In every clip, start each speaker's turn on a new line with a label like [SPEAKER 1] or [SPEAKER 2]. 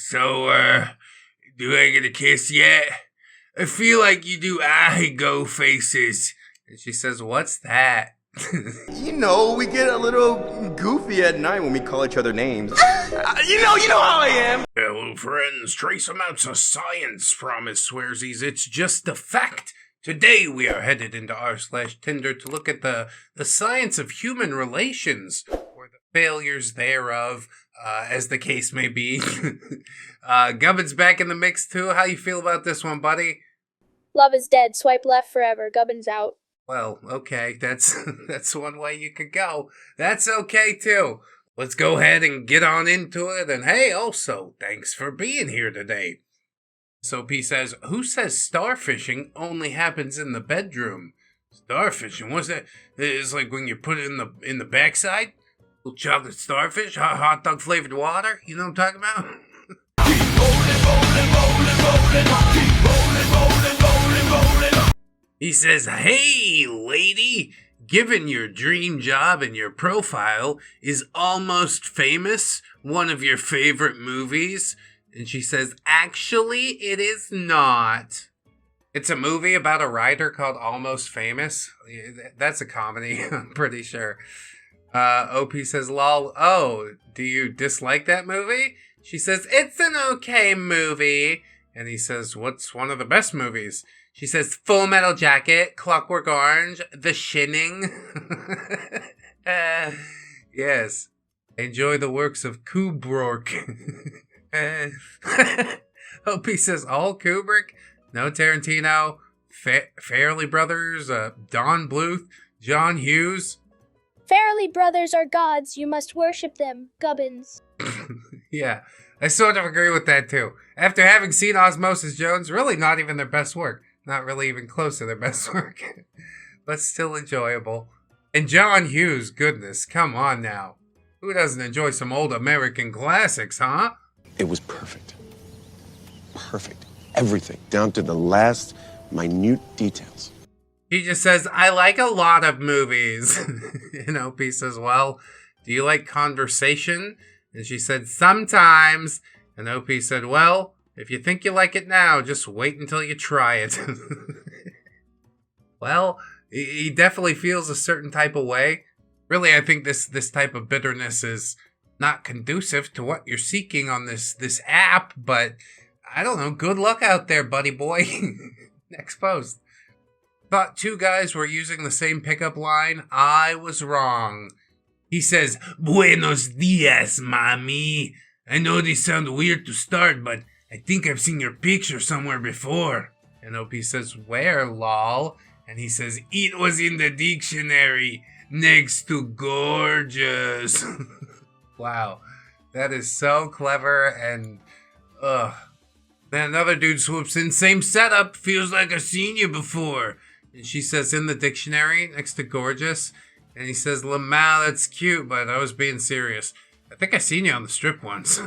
[SPEAKER 1] So, do I get a kiss yet? I feel like you do I go faces. And she says, what's that?
[SPEAKER 2] You know, we get a little goofy at night when we call each other names. You know how I am.
[SPEAKER 1] Hello, friends. Trace amounts of science, promise swearsies. It's just a fact. Today we are headed into r/Tinder to look at the science of human relations, or the failures thereof, as the case may be. Gubbin's back in the mix too. How you feel about this one, buddy?
[SPEAKER 3] Love is dead. Swipe left forever. Gubbin's out.
[SPEAKER 1] Well, okay, that's one way you could go. That's okay too. Let's go ahead and get on into it. And hey, also, thanks for being here today. So P says, who says starfishing only happens in the bedroom? Starfishing? What's that? It's like when you put it in the backside? Little chocolate starfish? Hot dog flavored water? You know what I'm talking about? Keep rolling, rolling, rolling, rolling. Keep rolling, rolling, rolling, rolling. He says, hey, lady, given your dream job and your profile, is Almost Famous one of your favorite movies? And she says, actually, it is not. It's a movie about a writer called Almost Famous. That's a comedy, I'm pretty sure. OP says, lol, oh, do you dislike that movie? She says, it's an okay movie. And he says, what's one of the best movies? She says, Full Metal Jacket, Clockwork Orange, The Shining. Yes. Enjoy the works of Kubrick. OP says, all Kubrick? No Tarantino? Farrelly Brothers? Don Bluth? John Hughes?
[SPEAKER 3] Farrelly brothers are gods. You must worship them. Gubbins.
[SPEAKER 1] Yeah, I sort of agree with that too. After having seen Osmosis Jones, really not even their best work. Not really even close to their best work. But still enjoyable. And John Hughes, goodness, come on now. Who doesn't enjoy some old American classics, huh?
[SPEAKER 4] It was perfect. Perfect. Everything, down to the last minute details.
[SPEAKER 1] He just says, I like a lot of movies. And OP says, well, do you like conversation? And she said, sometimes. And OP said, well, if you think you like it now, just wait until you try it. Well, he definitely feels a certain type of way. Really, I think this type of bitterness is not conducive to what you're seeking on this app, but I don't know. Good luck out there, buddy boy. Next post. Thought two guys were using the same pickup line. I was wrong. He says, Buenos dias, mami. I know these sound weird to start, but I think I've seen your picture somewhere before. And OP says, where, lol? And he says, it was in the dictionary next to gorgeous. Wow, that is so clever. And then another dude swoops in, same setup, feels like I've seen you before. And she says, in the dictionary next to gorgeous. And he says, Lamau, that's cute, but I was being serious. I think I seen you on the strip once.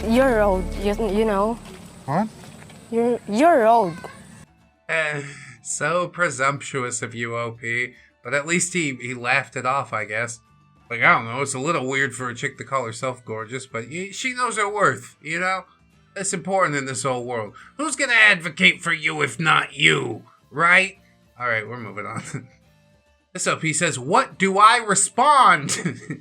[SPEAKER 5] You're old, you know.
[SPEAKER 1] What?
[SPEAKER 5] You're old.
[SPEAKER 1] So presumptuous of you, OP. But at least he laughed it off, I guess. Like, I don't know, it's a little weird for a chick to call herself gorgeous, but she knows her worth, you know? That's important in this old world. Who's gonna advocate for you if not you, right? Alright, we're moving on. This OP says, what do I respond?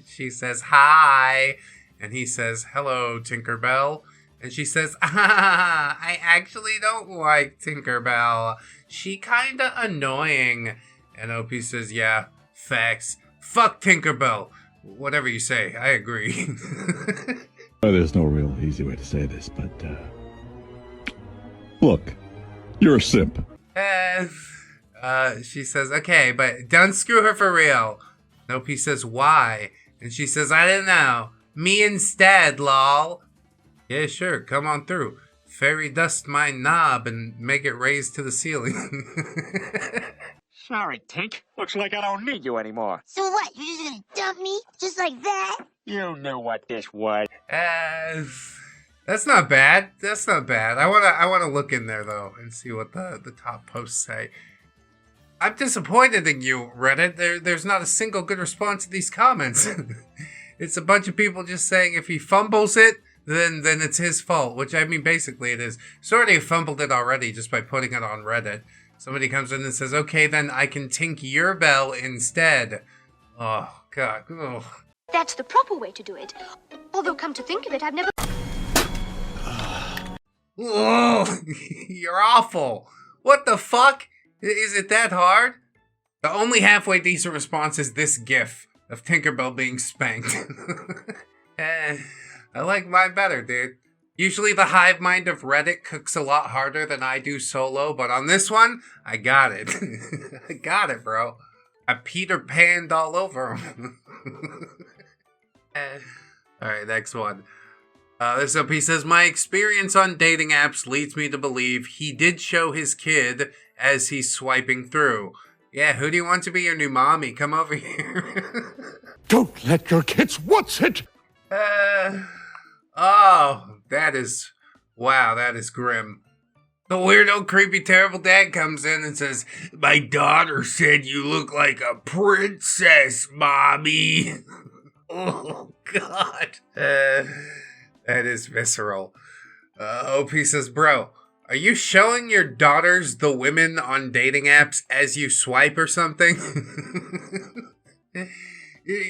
[SPEAKER 1] She says, hi. And he says, hello, Tinkerbell. And she says, I actually don't like Tinkerbell. She kinda annoying. And OP says, yeah, facts. Fuck Tinkerbell. Whatever you say, I agree.
[SPEAKER 6] There's no real easy way to say this, but, look, you're a simp.
[SPEAKER 1] She says, okay, but don't screw her for real. And OP says, why? And she says, I don't know. Me instead, lol. Yeah, sure, come on through. Fairy dust my knob and make it raise to the ceiling.
[SPEAKER 7] Sorry, Tink. Looks like I don't need you anymore.
[SPEAKER 8] So what? You're just gonna dump me? Just like that?
[SPEAKER 7] You knew what this was.
[SPEAKER 1] That's not bad. That's not bad. I wanna look in there though and see what the top posts say. I'm disappointed in you, Reddit. There's not a single good response to these comments. It's a bunch of people just saying if he fumbles it, then it's his fault, which I mean, basically it is. Sort of fumbled it already just by putting it on Reddit. Somebody comes in and says, okay, then I can tink your bell instead. Oh, God. Ugh.
[SPEAKER 3] That's the proper way to do it. Although, come to think of it, I've never...
[SPEAKER 1] Oh, you're awful. What the fuck? Is it that hard? The only halfway decent response is this gif of Tinkerbell being spanked. I like mine better, dude. Usually the hive mind of Reddit cooks a lot harder than I do solo, but on this one, I got it. I got it, bro. I Peter Panned all over him. Alright, next one. This OP says, my experience on dating apps leads me to believe he did show his kid as he's swiping through. Yeah, who do you want to be your new mommy? Come over here.
[SPEAKER 6] Don't let your kids watch it!
[SPEAKER 1] Oh, that is, wow, that is grim. The weirdo, creepy, terrible dad comes in and says, my daughter said you look like a princess, mommy. Oh, God. That is visceral. OP says, bro, are you showing your daughters the women on dating apps as you swipe or something?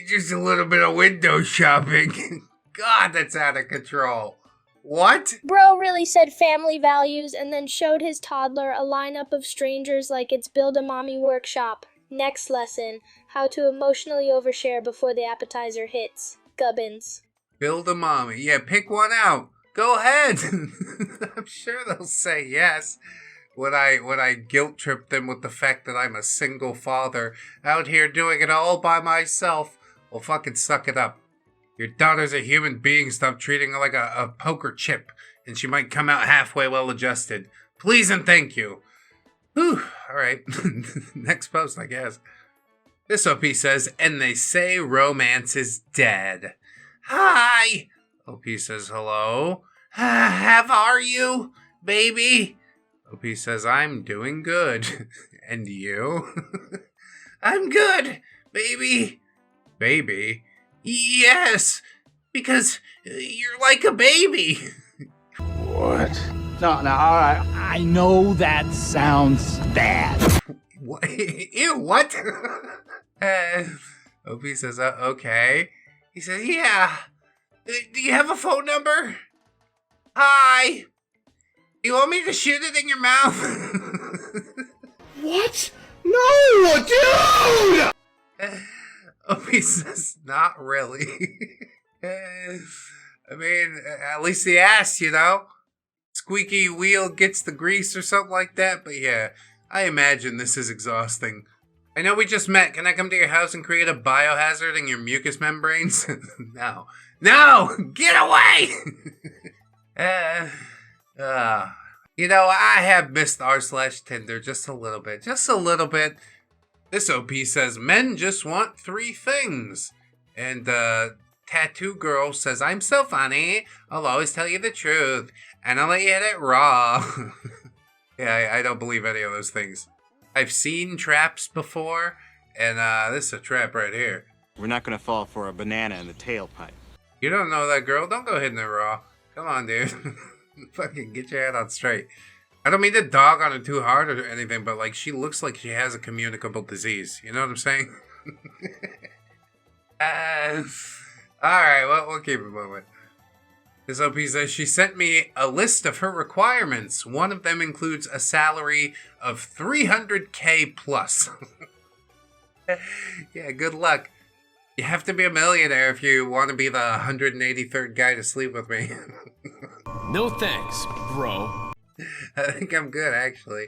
[SPEAKER 1] Just a little bit of window shopping. God, that's out of control. What?
[SPEAKER 3] Bro really said family values and then showed his toddler a lineup of strangers like it's Build a Mommy workshop. Next lesson, how to emotionally overshare before the appetizer hits. Gubbins.
[SPEAKER 1] Build a mommy. Yeah, pick one out. Go ahead. I'm sure they'll say yes. When I guilt trip them with the fact that I'm a single father out here doing it all by myself, well, fucking suck it up. Your daughter's a human being. Stop treating her like a poker chip, and she might come out halfway well adjusted. Please and thank you. Whew. All right. Next post, I guess. This OP says, and they say romance is dead. Hi. OP says, hello. How are you, baby? OP says, I'm doing good. And you? I'm good, baby. Baby? Yes, because you're like a baby.
[SPEAKER 4] What?
[SPEAKER 7] No, all right. I know that sounds bad.
[SPEAKER 1] What? Ew, what? OP says, okay. He says, yeah. Do you have a phone number? Hi. You want me to shoot it in your mouth?
[SPEAKER 2] What? No, dude!
[SPEAKER 1] OP says, not really. I mean, at least he asked, you know? Squeaky wheel gets the grease or something like that, but yeah, I imagine this is exhausting. I know we just met. Can I come to your house and create a biohazard in your mucous membranes? No. No! Get away! You know, I have missed r/Tinder just a little bit. Just a little bit. This OP says, men just want 3 things. And Tattoo Girl says, I'm so funny. I'll always tell you the truth. And I'll let you hit it raw. Yeah, I don't believe any of those things. I've seen traps before. And this is a trap right here.
[SPEAKER 9] We're not gonna fall for a banana in the tailpipe.
[SPEAKER 1] You don't know that girl. Don't go hitting it raw. Come on, dude. Fucking get your head on straight. I don't mean to dog on her too hard or anything, but like she looks like she has a communicable disease. You know what I'm saying? Alright, well, we'll keep it moving. This OP says she sent me a list of her requirements. One of them includes a salary of $300K plus. Yeah, good luck. You have to be a millionaire if you want to be the 183rd guy to sleep with me.
[SPEAKER 10] No thanks, bro.
[SPEAKER 1] I think I'm good, actually.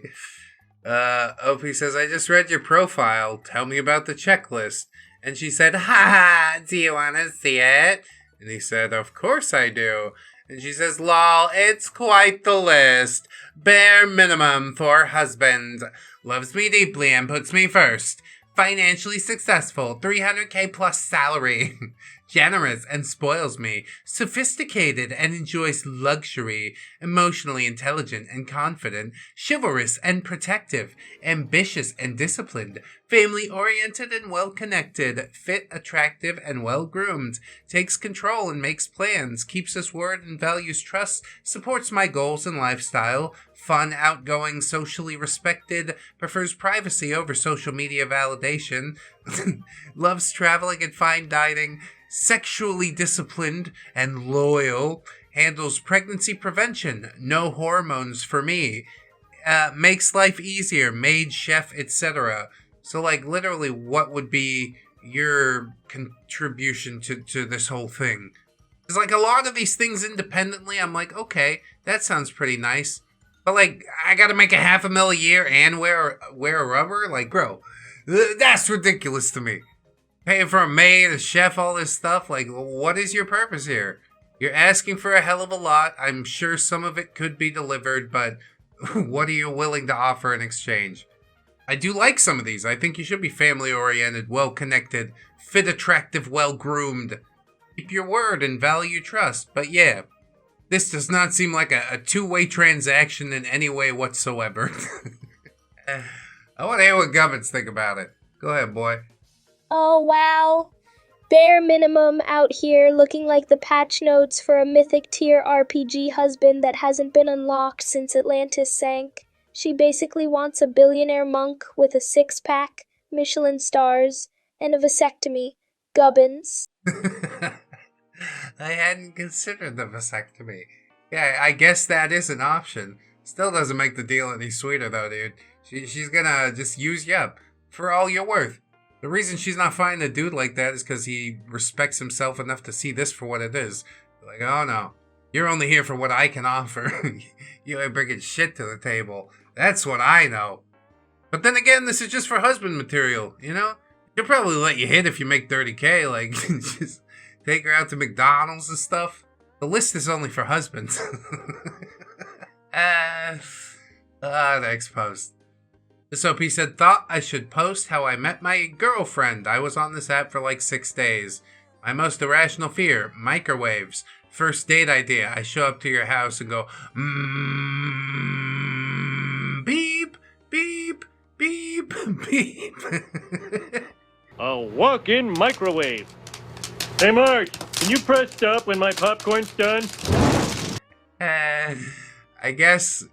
[SPEAKER 1] OP says, I just read your profile. Tell me about the checklist. And she said, ha, do you want to see it? And he said, of course I do. And she says, lol, it's quite the list. Bare minimum for husband. Loves me deeply and puts me first. Financially successful. $300K plus salary. generous and spoils me, sophisticated and enjoys luxury, emotionally intelligent and confident, chivalrous and protective, ambitious and disciplined, family-oriented and well-connected, fit, attractive, and well-groomed, takes control and makes plans, keeps his word and values trust, supports my goals and lifestyle, fun, outgoing, socially respected, prefers privacy over social media validation, loves traveling and fine dining, sexually disciplined and loyal, handles pregnancy prevention, no hormones for me, makes life easier, maid, chef, etc. So, like, literally, what would be your contribution to this whole thing? Because, like, a lot of these things independently, I'm like, okay, that sounds pretty nice. But, like, I gotta make $500,000 a year and wear a rubber? Like, bro, that's ridiculous to me. Paying for a maid, a chef, all this stuff. Like, what is your purpose here? You're asking for a hell of a lot. I'm sure some of it could be delivered, but what are you willing to offer in exchange? I do like some of these. I think you should be family-oriented, well-connected, fit, attractive, well-groomed. Keep your word and value trust. But yeah, this does not seem like a two-way transaction in any way whatsoever. I want to hear what Gubbins think about it. Go ahead, boy.
[SPEAKER 3] Oh, wow. Bare minimum out here looking like the patch notes for a mythic tier RPG husband that hasn't been unlocked since Atlantis sank. She basically wants a billionaire monk with a six-pack, Michelin stars, and a vasectomy. Gubbins.
[SPEAKER 1] I hadn't considered the vasectomy. Yeah, I guess that is an option. Still doesn't make the deal any sweeter though, dude. She's gonna just use you up for all you're worth. The reason she's not finding a dude like that is because he respects himself enough to see this for what it is. Like, oh no, you're only here for what I can offer. You ain't bringing shit to the table. That's what I know. But then again, this is just for husband material, you know? He'll probably let you hit if you make 30K, like, just take her out to McDonald's and stuff. The list is only for husbands. Next post. This OP said, thought I should post how I met my girlfriend. I was on this app for like 6 days. My most irrational fear, microwaves. First date idea, I show up to your house and go, beep, beep, beep, beep.
[SPEAKER 11] A walk-in microwave. Hey Marge, can you press stop when my popcorn's done?
[SPEAKER 1] I guess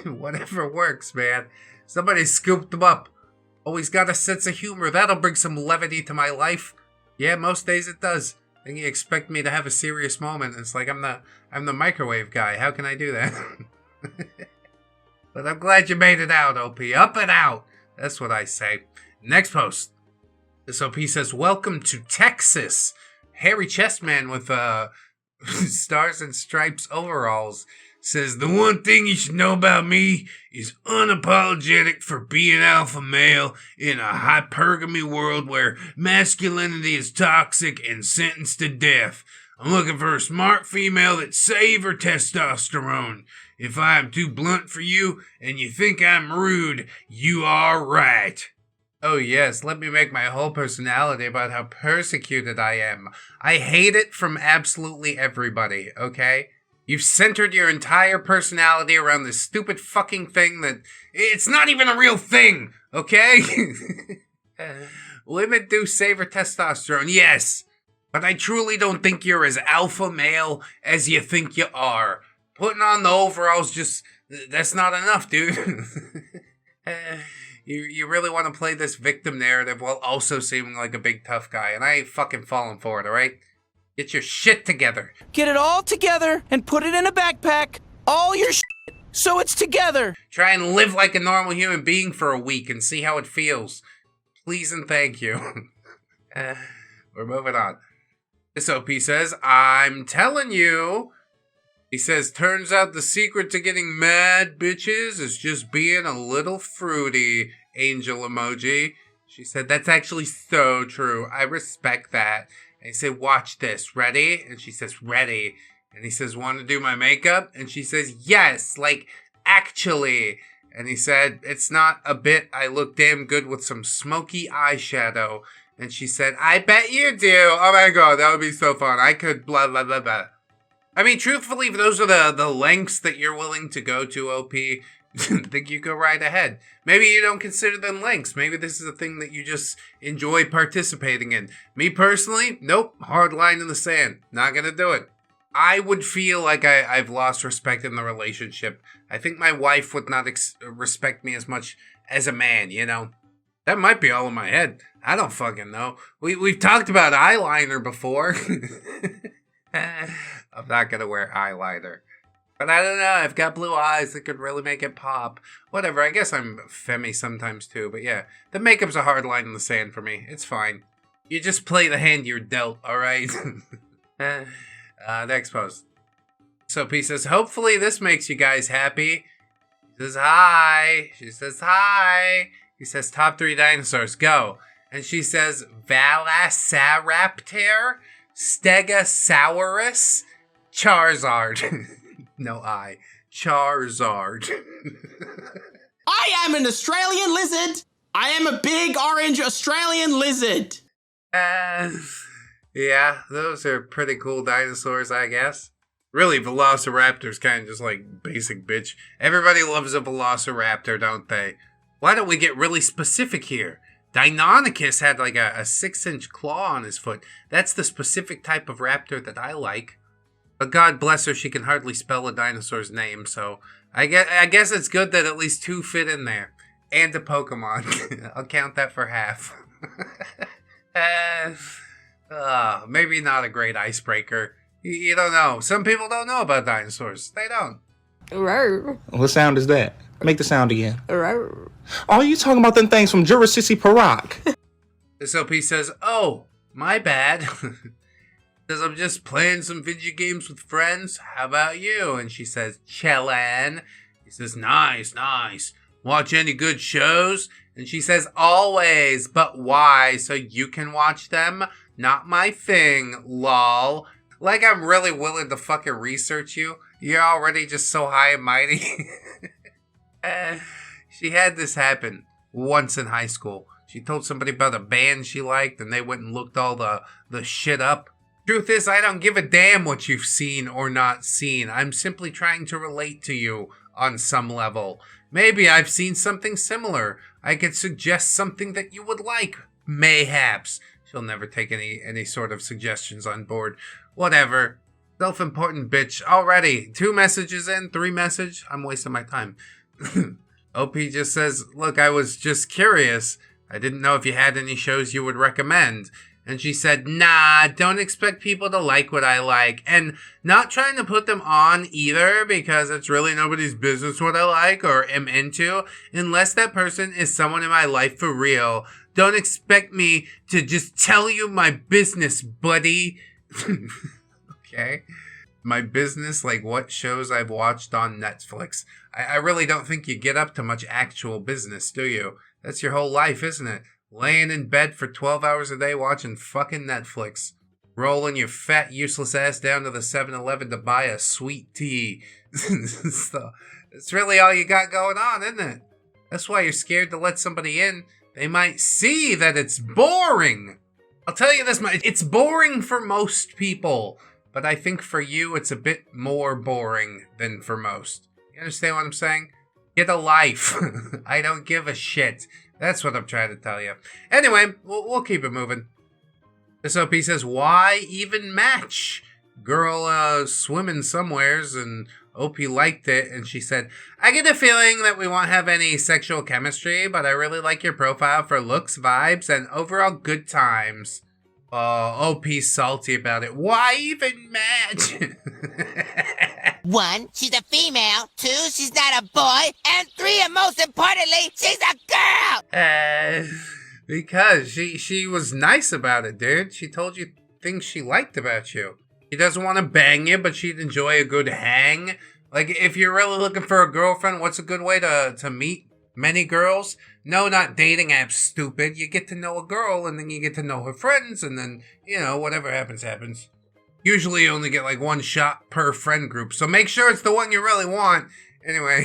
[SPEAKER 1] whatever works, man. Somebody scooped them up. Always got a sense of humor. That'll bring some levity to my life. Yeah, most days it does. Then you expect me to have a serious moment. It's like I'm the microwave guy. How can I do that? But I'm glad you made it out, OP. Up and out. That's what I say. Next post. This OP says, welcome to Texas. Hairy chest man with stars and stripes overalls says, the one thing you should know about me is unapologetic for being alpha male in a hypergamy world where masculinity is toxic and sentenced to death. I'm looking for a smart female that save her testosterone. If I am too blunt for you and you think I'm rude, you are right. Oh yes, let me make my whole personality about how persecuted I am. I hate it from absolutely everybody, okay? You've centered your entire personality around this stupid fucking thing that... It's not even a real thing, okay? Women do savor testosterone, yes. But I truly don't think you're as alpha male as you think you are. Putting on the overalls just... That's not enough, dude. You really want to play this victim narrative while also seeming like a big tough guy. And I ain't fucking falling for it, alright? Get your shit together.
[SPEAKER 12] Get it all together and put it in a backpack. All your shit, so it's together.
[SPEAKER 1] Try and live like a normal human being for a week and see how it feels. Please and thank you. We're moving on. This OP says, I'm telling you. He says, turns out the secret to getting mad bitches is just being a little fruity. Angel emoji. She said, that's actually so true. I respect that. And he said, watch this. Ready? And she says, ready. And he says, want to do my makeup? And she says, yes, like, actually. And he said, it's not a bit. I look damn good with some smoky eyeshadow. And she said, I bet you do. Oh my god, that would be so fun. I could blah, blah, blah, blah. I mean, truthfully, if those are the lengths that you're willing to go to, OP, think you go right ahead. Maybe you don't consider them lengths. Maybe this is a thing that you just enjoy participating in. Me personally, nope, hard line in the sand. Not gonna do it. I would feel like I've lost respect in the relationship. I think my wife would not respect me as much as a man, you know? That might be all in my head. I don't fucking know. We've talked about eyeliner before. I'm not gonna wear eyeliner. But I don't know, I've got blue eyes that could really make it pop. Whatever, I guess I'm femmy sometimes too, but yeah. The makeup's a hard line in the sand for me. It's fine. You just play the hand you're dealt, alright? Next post. So P says, hopefully this makes you guys happy. He says, hi. She says, hi. He says, top 3 dinosaurs, go. And she says, Velociraptor, Stegosaurus, Charizard. No I. Charizard.
[SPEAKER 12] I am an Australian lizard. I am a big orange Australian lizard.
[SPEAKER 1] Yeah, those are pretty cool dinosaurs, I guess. Really, Velociraptor's kind of just like basic bitch. Everybody loves a Velociraptor, don't they? Why don't we get really specific here? Deinonychus had like a 6-inch claw on his foot. That's the specific type of raptor that I like. But God bless her, she can hardly spell a dinosaur's name, so I guess it's good that at least 2 fit in there. And a Pokemon. I'll count that for half. Maybe not a great icebreaker. You don't know. Some people don't know about dinosaurs. They don't.
[SPEAKER 13] What sound is that? Make the sound again. Oh, you talking about them things from Jurassic Park?
[SPEAKER 1] SOP says, oh, my bad. Says, I'm just playing some video games with friends. How about you? And she says, chillin'. He says, nice, nice. Watch any good shows? And she says, always. But why? So you can watch them? Not my thing, lol. Like I'm really willing to fucking research you. You're already just so high and mighty. She had this happen once in high school. She told somebody about a band she liked, and they went and looked all the shit up. Truth is, I don't give a damn what you've seen or not seen. I'm simply trying to relate to you on some level. Maybe I've seen something similar. I could suggest something that you would like. Mayhaps. She'll never take any sort of suggestions on board. Whatever. Self-important bitch. Already. 2 messages in, 3 message. I'm wasting my time. OP just says, look, I was just curious. I didn't know if you had any shows you would recommend. And she said, nah, don't expect people to like what I like. And not trying to put them on either, because it's really nobody's business what I like or am into, unless that person is someone in my life for real. Don't expect me to just tell you my business, buddy. Okay. My business, like what shows I've watched on Netflix. I really don't think you get up to much actual business, do you? That's your whole life, isn't it? Laying in bed for 12 hours a day watching fucking Netflix. Rolling your fat, useless ass down to the 7-Eleven to buy a sweet tea. So, that's really all you got going on, isn't it? That's why you're scared to let somebody in. They might see that it's boring. I'll tell you this much. It's boring for most people. But I think for you, it's a bit more boring than for most. You understand what I'm saying? Get a life. I don't give a shit. That's what I'm trying to tell you. Anyway, we'll keep it moving. This OP says, why even match? Girl swimming somewheres, and OP liked it, and she said, I get a feeling that we won't have any sexual chemistry, but I really like your profile for looks, vibes, and overall good times. OP's salty about it. Why even match?
[SPEAKER 8] 1, she's a female. 2, she's not a boy. And 3, and most importantly, she's a girl!
[SPEAKER 1] Because she was nice about it, dude. She told you things she liked about you. She doesn't want to bang you, but she'd enjoy a good hang. Like, if you're really looking for a girlfriend, what's a good way to meet many girls? No, not dating apps, stupid. You get to know a girl, and then you get to know her friends, and then, you know, whatever happens, happens. Usually you only get like 1 shot per friend group, so make sure it's the one you really want. Anyway.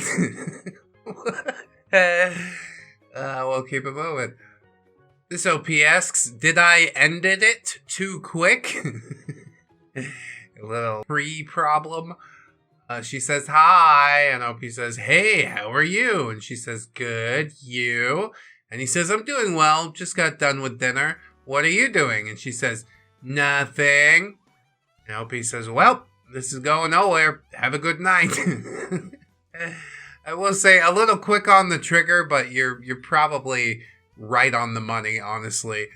[SPEAKER 1] We'll keep it moving. This OP asks, did I ended it too quick? A little pre-problem. She says, hi, and OP says, hey, how are you? And she says, good, you? And he says, I'm doing well, just got done with dinner. What are you doing? And she says, nothing. And OP says, well, this is going nowhere. Have a good night. I will say, a little quick on the trigger, but you're probably right on the money, honestly.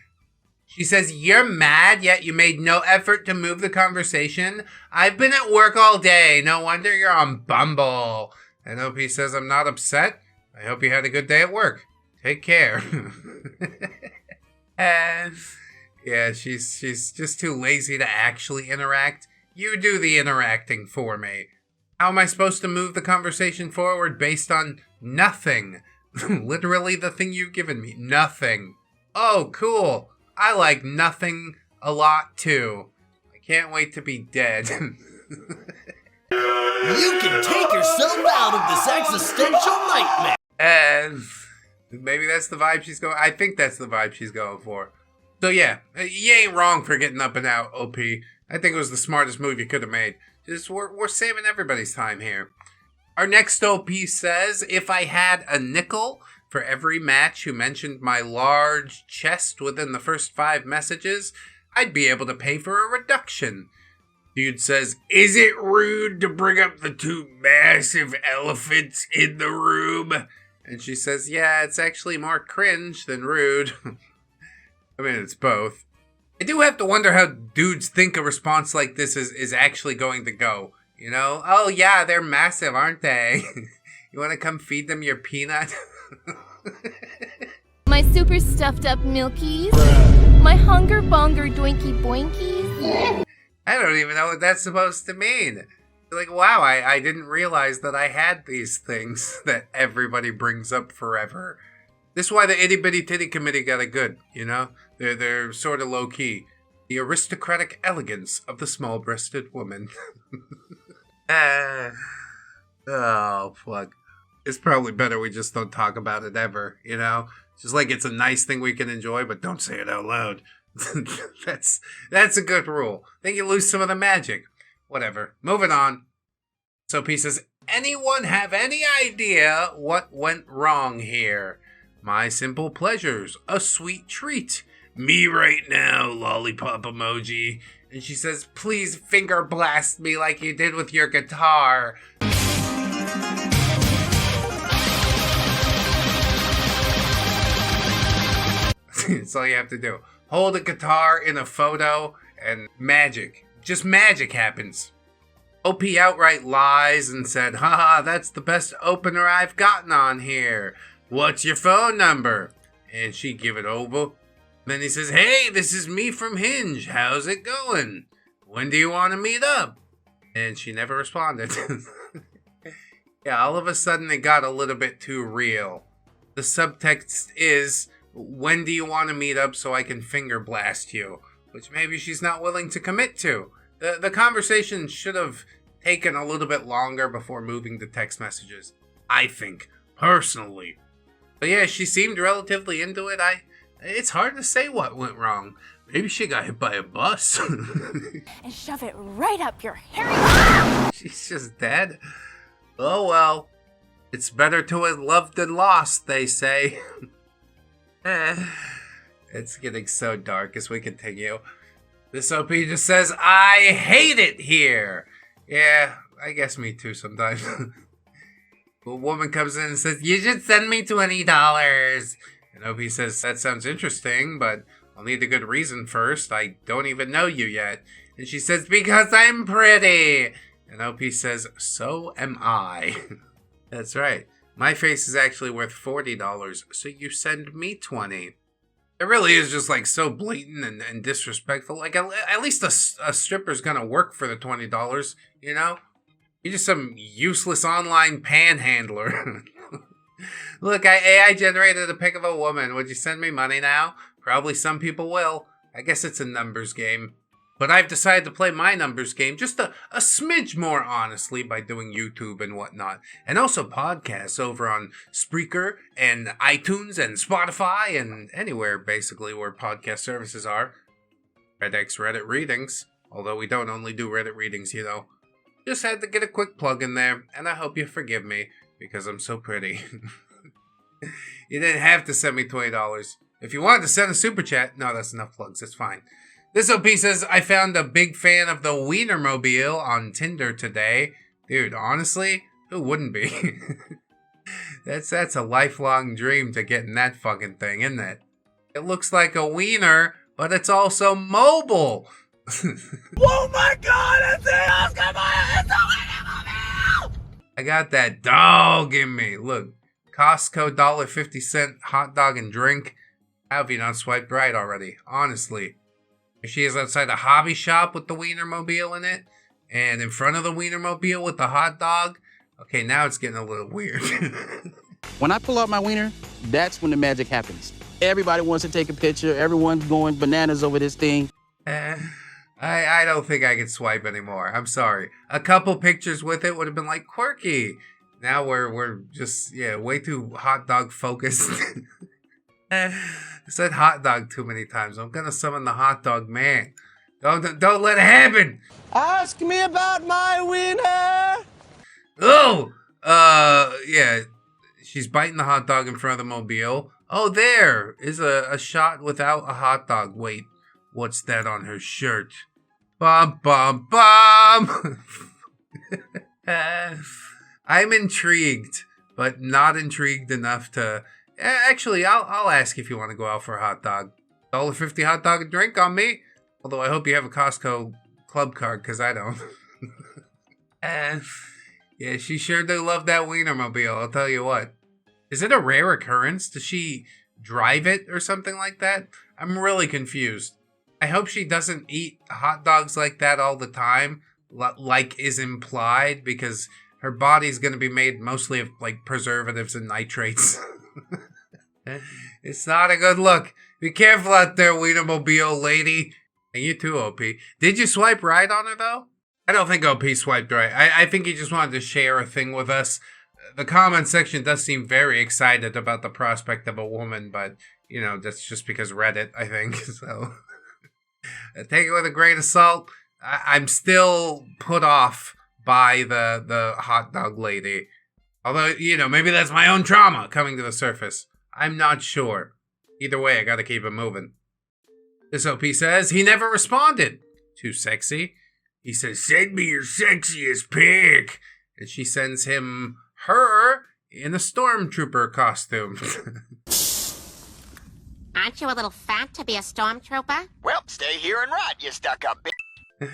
[SPEAKER 1] She says, you're mad, yet you made no effort to move the conversation. I've been at work all day. No wonder you're on Bumble. And OP says, I'm not upset. I hope you had a good day at work. Take care. And yeah, she's just too lazy to actually interact. You do the interacting for me. How am I supposed to move the conversation forward based on nothing? Literally the thing you've given me. Nothing. Oh, cool. I like nothing a lot, too. I can't wait to be dead.
[SPEAKER 14] You can take yourself out of this existential nightmare.
[SPEAKER 1] And maybe that's the vibe she's going... I think that's the vibe she's going for. So yeah, you ain't wrong for getting up and out, OP. I think it was the smartest move you could have made. Just we're saving everybody's time here. Our next OP says, if I had a nickel for every match who mentioned my large chest within the first 5 messages, I'd be able to pay for a reduction. Dude says, is it rude to bring up the 2 massive elephants in the room? And she says, yeah, it's actually more cringe than rude. I mean, it's both. I do have to wonder how dudes think a response like this is actually going to go. You know? Oh yeah, they're massive, aren't they? You want to come feed them your peanut?
[SPEAKER 15] My super stuffed up milkies. My hunger bonger doinky boinkies.
[SPEAKER 1] I don't even know what that's supposed to mean. Like, wow, I didn't realize that I had these things that everybody brings up forever. This is why the Itty Bitty Titty Committee got it good, you know? They're sort of low-key. The aristocratic elegance of the small-breasted woman. Oh, fuck. It's probably better we just don't talk about it ever, you know? Just like it's a nice thing we can enjoy, but don't say it out loud. That's a good rule. Then you lose some of the magic. Whatever. Moving on. So P says, anyone have any idea what went wrong here? My simple pleasures. A sweet treat. Me right now, lollipop emoji. And she says, please finger blast me like you did with your guitar. That's all you have to do. Hold a guitar in a photo and magic. Just magic happens. OP outright lies and said, haha, that's the best opener I've gotten on here. What's your phone number? And she give it over. Then he says, hey, this is me from Hinge. How's it going? When do you want to meet up? And she never responded. Yeah, all of a sudden it got a little bit too real. The subtext is, when do you want to meet up so I can finger blast you? Which maybe she's not willing to commit to. The conversation should have taken a little bit longer before moving to text messages. I think, personally. But yeah, she seemed relatively into it. It's hard to say what went wrong. Maybe she got hit by a bus.
[SPEAKER 5] And shove it right up your hairy...
[SPEAKER 1] She's just dead. Oh well. It's better to have loved than lost, they say. It's getting so dark as we continue. This OP just says, I hate it here. Yeah, I guess me too sometimes. A woman comes in and says, you should send me $20. And OP says, that sounds interesting, but I'll need a good reason first. I don't even know you yet. And she says, because I'm pretty. And OP says, so am I. That's right. My face is actually worth $40, so you send me 20. It really is just like so blatant and disrespectful. Like at least a stripper's gonna work for the $20, you know? You're just some useless online panhandler. Look, I AI generated a pic of a woman. Would you send me money now? Probably some people will. I guess it's a numbers game. But I've decided to play my numbers game just a smidge more honestly by doing YouTube and whatnot. And also podcasts over on Spreaker and iTunes and Spotify and anywhere basically where podcast services are. ReddX Reddit readings. Although we don't only do Reddit readings, you know. Just had to get a quick plug in there, and I hope you forgive me because I'm so pretty. You didn't have to send me $20. If you wanted to send a super chat, no, that's enough plugs. It's fine. This OP says, I found a big fan of the Wienermobile on Tinder today. Dude, honestly, who wouldn't be? That's a lifelong dream to get in that fucking thing, isn't it? It looks like a wiener, but it's also mobile.
[SPEAKER 14] Oh my god, it's the Oscar Mayer! It's the Wienermobile!
[SPEAKER 1] I got that dog in me. Look, Costco $1.50 hot dog and drink. How have you not swiped right already? Honestly. She is outside a hobby shop with the Wienermobile in it. And in front of the Wienermobile with the hot dog. Okay, now it's getting a little weird.
[SPEAKER 16] When I pull out my wiener, that's when the magic happens. Everybody wants to take a picture. Everyone's going bananas over this thing.
[SPEAKER 1] I don't think I can swipe anymore. I'm sorry. A couple pictures with it would have been like quirky. Now we're just, way too hot dog focused. I said hot dog too many times. I'm gonna summon the hot dog man. Don't let it happen.
[SPEAKER 14] Ask me about my wiener!
[SPEAKER 1] Oh! Yeah. She's biting the hot dog in front of the mobile. Oh, there is a shot without a hot dog. Wait, what's that on her shirt? Bum, bum, bum! I'm intrigued, but not intrigued enough to... Actually, I'll ask if you want to go out for a hot dog. $1.50 hot dog and drink on me. Although I hope you have a Costco club card, because I don't. Yeah, she sure do love that Wienermobile, I'll tell you what. Is it a rare occurrence? Does she drive it or something like that? I'm really confused. I hope she doesn't eat hot dogs like that all the time, like is implied, because her body's going to be made mostly of, like, preservatives and nitrates. It's not a good look. Be careful out there, Wienermobile lady. And you too, OP. Did you swipe right on her, though? I don't think OP swiped right. I think he just wanted to share a thing with us. The comment section does seem very excited about the prospect of a woman, but, you know, that's just because Reddit, I think. So, take it with a grain of salt. I'm still put off by the hot dog lady. Although, you know, maybe that's my own trauma coming to the surface. I'm not sure. Either way, I gotta keep it moving. This OP says, he never responded. Too sexy. He says, send me your sexiest pic. And she sends him her in a stormtrooper costume.
[SPEAKER 8] Aren't you a little fat to be a stormtrooper?
[SPEAKER 14] Well, stay here and rot, you stuck-up bitch.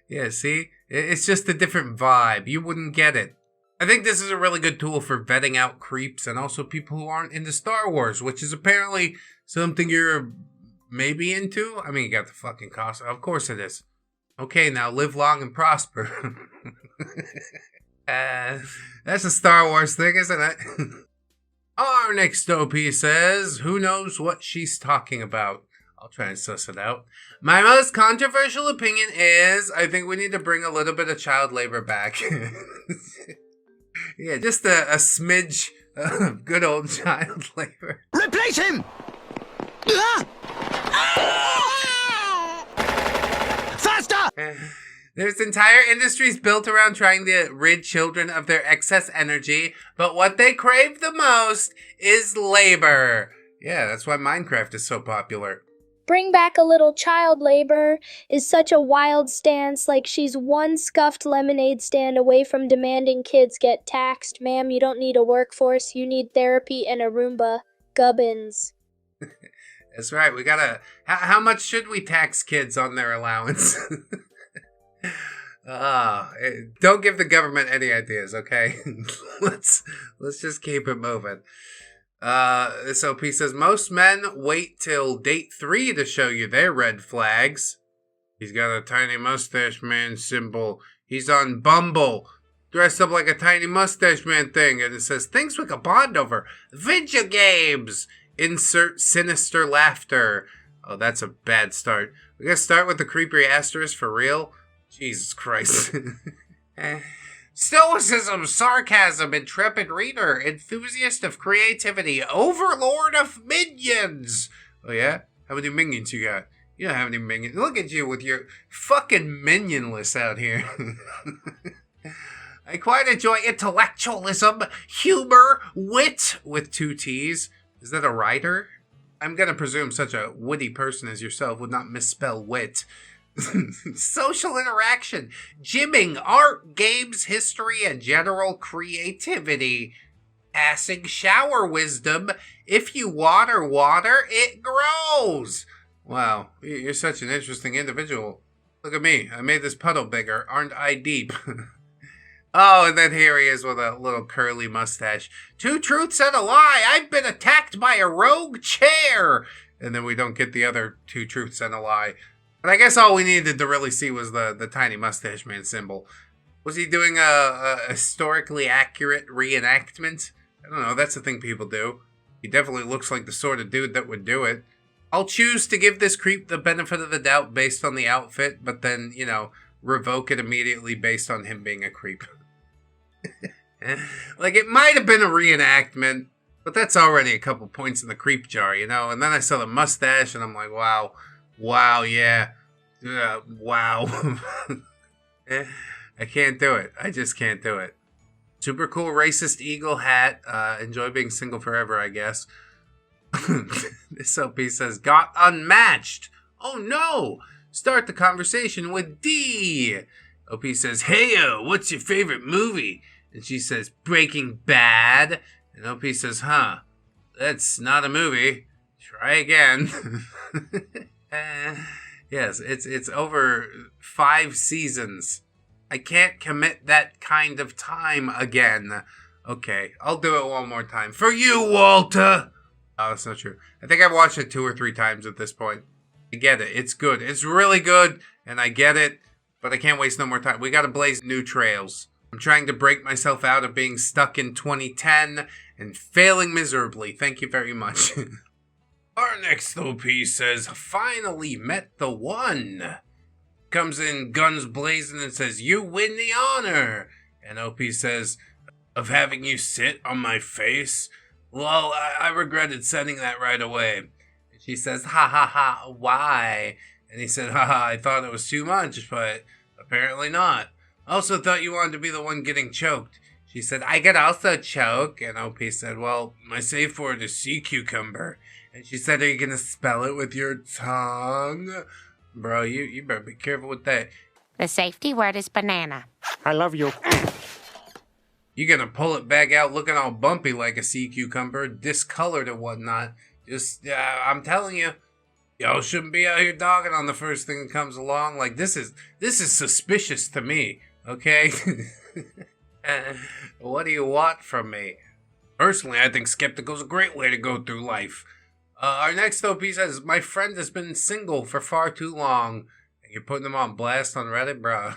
[SPEAKER 1] Yeah, see? It's just a different vibe. You wouldn't get it. I think this is a really good tool for vetting out creeps and also people who aren't into Star Wars, which is apparently something you're maybe into. I mean, you got the fucking costume. Of course it is. Okay, now live long and prosper. That's a Star Wars thing, isn't it? Our next OP says, who knows what she's talking about? I'll try and suss it out. My most controversial opinion is, I think we need to bring a little bit of child labor back. Yeah, just a smidge of good old child labor.
[SPEAKER 14] Replace him! Faster!
[SPEAKER 1] There's entire industries built around trying to rid children of their excess energy, but what they crave the most is labor. Yeah, that's why Minecraft is so popular.
[SPEAKER 3] Bring back a little child labor is such a wild stance, like she's one scuffed lemonade stand away from demanding kids get taxed. Ma'am, you don't need a workforce, you need therapy and a Roomba. Gubbins.
[SPEAKER 1] That's right, we gotta... How much should we tax kids on their allowance? Don't give the government any ideas, okay? Let's just keep it moving. This OP says, most men wait till date 3 to show you their red flags. He's got a tiny mustache man symbol. He's on Bumble, dressed up like a tiny mustache man thing. And it says, things we could bond over. Video games. Insert sinister laughter. Oh, that's a bad start. We gotta start with the creepy asterisk for real? Jesus Christ. Stoicism, sarcasm, intrepid reader, enthusiast of creativity, overlord of minions. Oh yeah? How many minions you got? You don't have any minions. Look at you with your fucking minion list out here. I quite enjoy intellectualism, humor, wit with 2 T's. Is that a writer? I'm gonna presume such a witty person as yourself would not misspell wit. Social interaction, gymming, art, games, history, and general creativity. Passing shower wisdom. If you water, it grows. Wow, you're such an interesting individual. Look at me. I made this puddle bigger. Aren't I deep? Oh, and then here he is with a little curly mustache. 2 truths and a lie. I've been attacked by a rogue chair. And then we don't get the other 2 truths and a lie. But I guess all we needed to really see was the tiny mustache man symbol. Was he doing a historically accurate reenactment? I don't know. That's the thing people do. He definitely looks like the sort of dude that would do it. I'll choose to give this creep the benefit of the doubt based on the outfit, but then, you know, revoke it immediately based on him being a creep. Like, it might have been a reenactment, but that's already a couple points in the creep jar, you know? And then I saw the mustache, and I'm like, wow, yeah, wow. I can't do it. I just can't do it. Super cool racist eagle hat. Enjoy being single forever, I guess. This OP says, got unmatched. Oh no! Start the conversation with D. OP says, heyo, what's your favorite movie? And she says, Breaking Bad. And OP says, huh, that's not a movie. Try again. Yes, it's over 5 seasons. I can't commit that kind of time again. Okay, I'll do it one more time. For you, Walter! Oh, that's not true. I think I've watched it 2 or 3 times at this point. I get it. It's good. It's really good, and I get it, but I can't waste no more time. We gotta blaze new trails. I'm trying to break myself out of being stuck in 2010 and failing miserably. Thank you very much. Our next OP says, finally met the one. Comes in guns blazing and says, you win the honor. And OP says, of having you sit on my face? Well, I regretted sending that right away. And she says, ha ha ha, why? And he said, ha ha, I thought it was too much, but apparently not. Also thought you wanted to be the one getting choked. She said, I could also choke. And OP said, well, my safe word is sea cucumber. And she said, are you going to spell it with your tongue? Bro, you better be careful with that.
[SPEAKER 8] The safety word is banana.
[SPEAKER 11] I love you.
[SPEAKER 1] You gonna pull it back out looking all bumpy like a sea cucumber, discolored and whatnot. Just, I'm telling you, y'all shouldn't be out here dogging on the first thing that comes along. Like, this is suspicious to me, okay? What do you want from me? Personally, I think skeptical's a great way to go through life. Our next OP says, my friend has been single for far too long. And you're putting him on blast on Reddit, bro.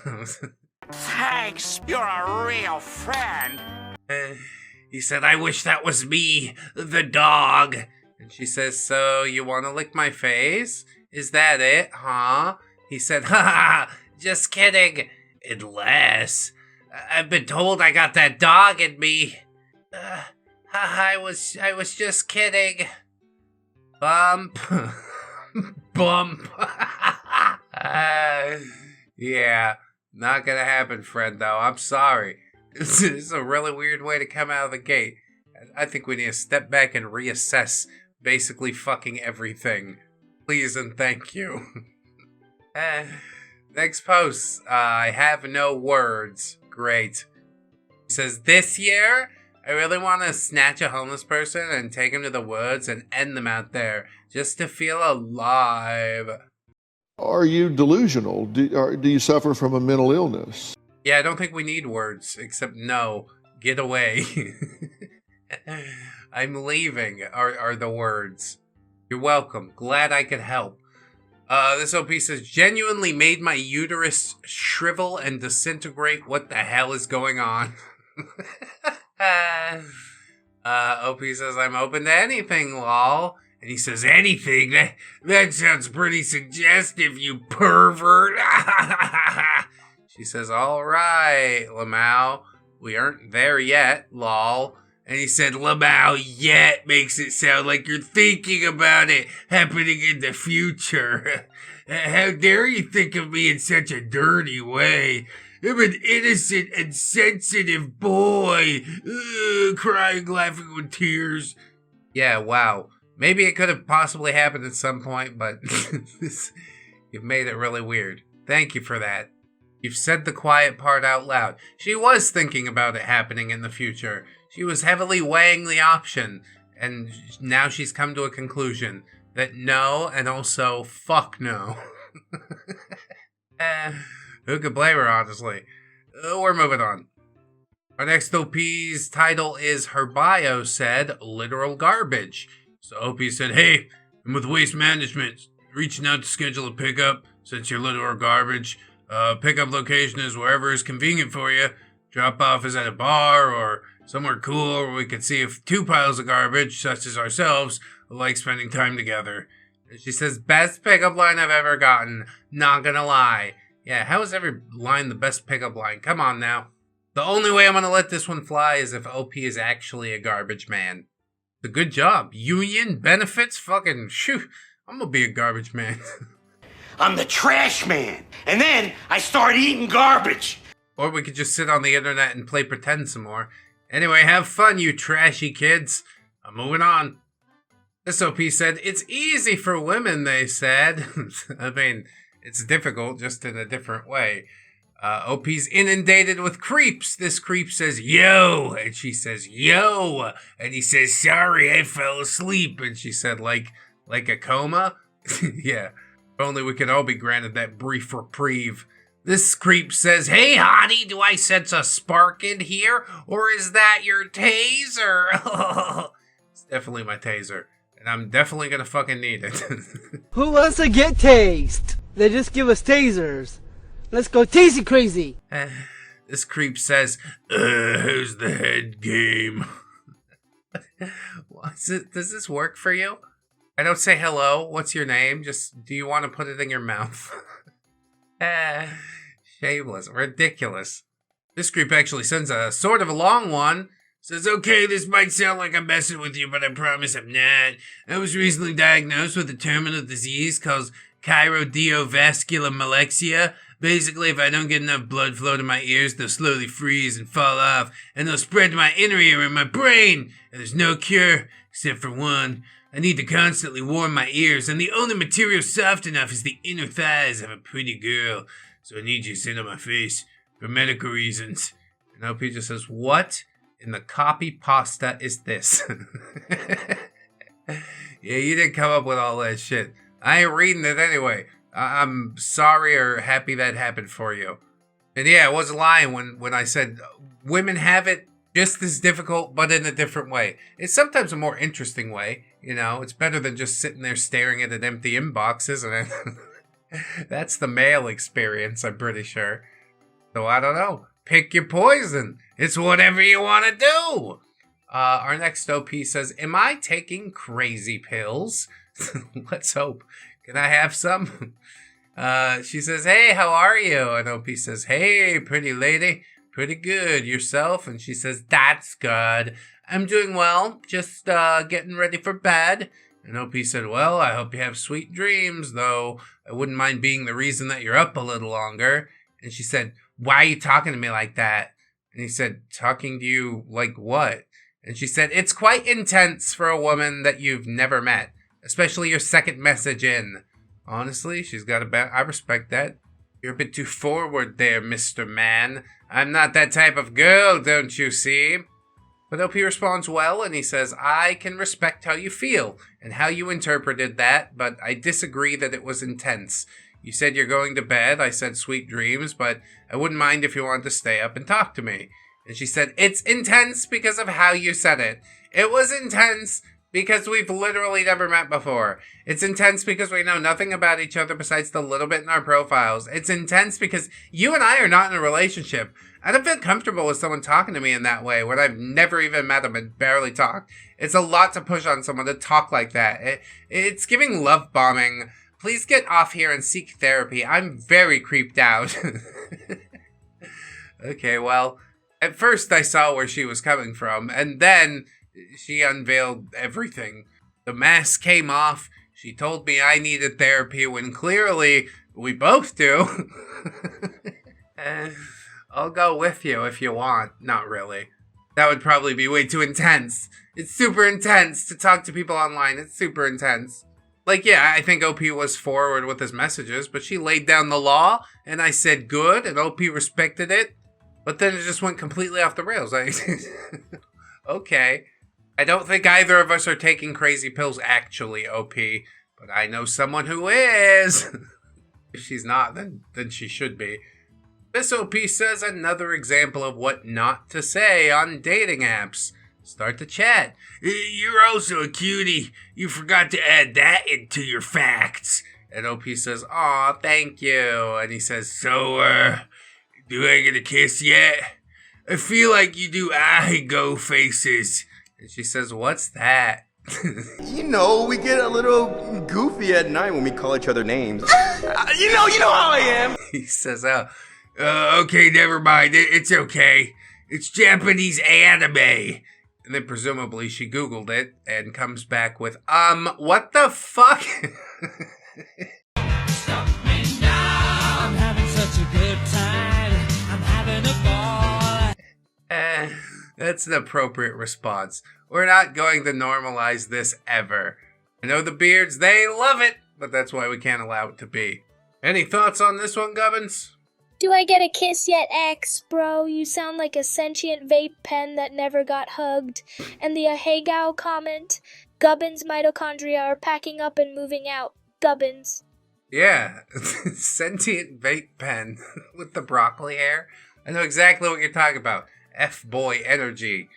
[SPEAKER 14] Thanks, you're a real friend.
[SPEAKER 1] He said, I wish that was me, the dog. And she says, so you want to lick my face? Is that it, huh? He said, ha ha, just kidding. Unless, I've been told I got that dog in me. I was just kidding. Bump. Bump. Yeah, not gonna happen, friend, though. I'm sorry. This is a really weird way to come out of the gate. I think we need to step back and reassess basically fucking everything. Please and thank you. Next post. I have no words. Great. He says, this year, I really want to snatch a homeless person and take him to the woods and end them out there just to feel alive.
[SPEAKER 17] Are you delusional? Do you suffer from a mental illness?
[SPEAKER 1] Yeah, I don't think we need words, except no, get away. I'm leaving are the words. You're welcome. Glad I could help. This OP says, genuinely made my uterus shrivel and disintegrate. What the hell is going on? OP says, I'm open to anything, lol. And he says, anything? That sounds pretty suggestive, you pervert. She says, all right, Lamau. We aren't there yet, lol. And he said, Lamau, yet makes it sound like you're thinking about it happening in the future. How dare you think of me in such a dirty way? I'm an innocent and sensitive boy. Crying, laughing with tears. Yeah, wow. Maybe it could have possibly happened at some point, but you've made it really weird. Thank you for that. You've said the quiet part out loud. She was thinking about it happening in the future. She was heavily weighing the option, and now she's come to a conclusion that no, and also fuck no. Who could blame her, honestly? We're moving on. Our next OP's title is Her Bio Said Literal Garbage. So OP said, hey, I'm with Waste Management, reaching out to schedule a pickup since you're literal garbage. Pickup location is wherever is convenient for you. Drop off is at a bar or somewhere cool where we can see if two piles of garbage, such as ourselves, like spending time together. And she says, best pickup line I've ever gotten. Not gonna lie. Yeah, how is every line the best pickup line? Come on now. The only way I'm gonna let this one fly is if OP is actually a garbage man. A good job. Union benefits? Fucking shoot. I'm gonna be a garbage man.
[SPEAKER 14] I'm the trash man, and then I start eating garbage.
[SPEAKER 1] Or we could just sit on the internet and play pretend some more. Anyway, have fun, you trashy kids. I'm moving on. This OP said, it's easy for women, they said. I mean, it's difficult, just in a different way. OP's inundated with creeps. This creep says, yo, and she says, yo, and he says, sorry, I fell asleep. And she said, like a coma? Yeah, if only we could all be granted that brief reprieve. This creep says, hey, hottie, do I sense a spark in here? Or is that your taser? It's definitely my taser. And I'm definitely gonna fucking need it.
[SPEAKER 18] Who wants to get tased? They just give us tasers. Let's go tasey crazy.
[SPEAKER 1] This creep says, how's the head game? Does this work for you? I don't say hello. What's your name? Just, do you want to put it in your mouth? Shameless. Ridiculous. This creep actually sends a sort of a long one. Says, okay, this might sound like I'm messing with you, but I promise I'm not. I was recently diagnosed with a terminal disease called chirodovascular. Basically, if I don't get enough blood flow to my ears, they'll slowly freeze and fall off, and they'll spread to my inner ear and my brain. And there's no cure, except for one. I need to constantly warm my ears, and the only material soft enough is the inner thighs of a pretty girl. So I need you to sit on my face for medical reasons. And OP just says, what in the copy pasta is this? Yeah, you didn't come up with all that shit. I ain't reading it anyway. I'm sorry or happy that happened for you. And yeah, I wasn't lying when I said women have it just as difficult, but in a different way. It's sometimes a more interesting way, you know. It's better than just sitting there staring at an empty inbox, isn't it? That's the male experience, I'm pretty sure. So I don't know. Pick your poison. It's whatever you want to do. Our next OP says, am I taking crazy pills? Let's hope. Can I have some? She says, hey, how are you? And OP says, hey, pretty lady. Pretty good. Yourself? And she says, that's good. I'm doing well. Just getting ready for bed. And OP said, well, I hope you have sweet dreams, though I wouldn't mind being the reason that you're up a little longer. And she said, why are you talking to me like that? And he said, talking to you like what? And she said, it's quite intense for a woman that you've never met. Especially your second message in. Honestly, she's got I respect that. You're a bit too forward there, Mr. Man. I'm not that type of girl, don't you see? But OP responds well, and he says, I can respect how you feel and how you interpreted that, but I disagree that it was intense. You said you're going to bed. I said sweet dreams, but I wouldn't mind if you wanted to stay up and talk to me. And she said, it's intense because of how you said it. It was intense Because we've literally never met before. It's intense because we know nothing about each other besides the little bit in our profiles. It's intense because you and I are not in a relationship. I don't feel comfortable with someone talking to me in that way when I've never even met them and barely talked. It's a lot to push on someone to talk like that. It's giving love bombing. Please get off here and seek therapy. I'm very creeped out. Okay, well, at first I saw where she was coming from, and then she unveiled everything. The mask came off. She told me I needed therapy when clearly we both do. I'll go with you if you want. Not really. That would probably be way too intense. It's super intense to talk to people online. It's super intense. Like, yeah, I think OP was forward with his messages, but she laid down the law, and I said good, and OP respected it. But then it just went completely off the rails. Okay. I don't think either of us are taking crazy pills actually, OP. But I know someone who is. If she's not, then she should be. This OP says another example of what not to say on dating apps. Start the chat. You're also a cutie. You forgot to add that into your facts. And OP says, aw, thank you. And he says, so, do I get a kiss yet? I feel like you do I go faces. And she says, what's that?
[SPEAKER 2] You know, we get a little goofy at night when we call each other names. You know how I am.
[SPEAKER 1] He says, okay, never mind. It's okay. It's Japanese anime. And then presumably she Googled it and comes back with, what the fuck?
[SPEAKER 14] I'm having such a good time. I'm having a ball.
[SPEAKER 1] That's an appropriate response. We're not going to normalize this ever. I know the beards, they love it, but that's why we can't allow it to be. Any thoughts on this one, Gubbins?
[SPEAKER 3] Do I get a kiss yet, X, bro? You sound like a sentient vape pen that never got hugged. And the hey gal comment, Gubbins' mitochondria are packing up and moving out. Gubbins.
[SPEAKER 1] Yeah, sentient vape pen with the broccoli hair. I know exactly what you're talking about. F-boy energy.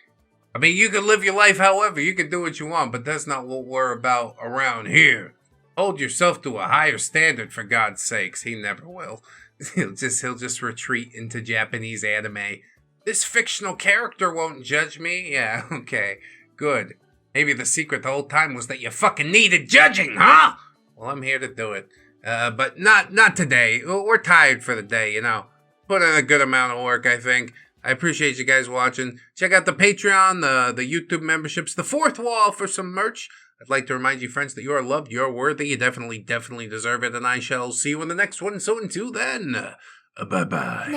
[SPEAKER 1] I mean, you can live your life however, you can do what you want, but that's not what we're about around here. Hold yourself to a higher standard, for God's sakes. He never will. He'll just retreat into Japanese anime. This fictional character won't judge me? Yeah, okay, good. Maybe the secret the whole time was that you fucking needed judging, huh? Well, I'm here to do it. But not today. We're tired for the day, you know. Put in a good amount of work, I think. I appreciate you guys watching. Check out the Patreon, the YouTube memberships, the fourth wall for some merch. I'd like to remind you, friends, that you are loved, you're worthy, you definitely deserve it, and I shall see you in the next one. So until then, bye-bye.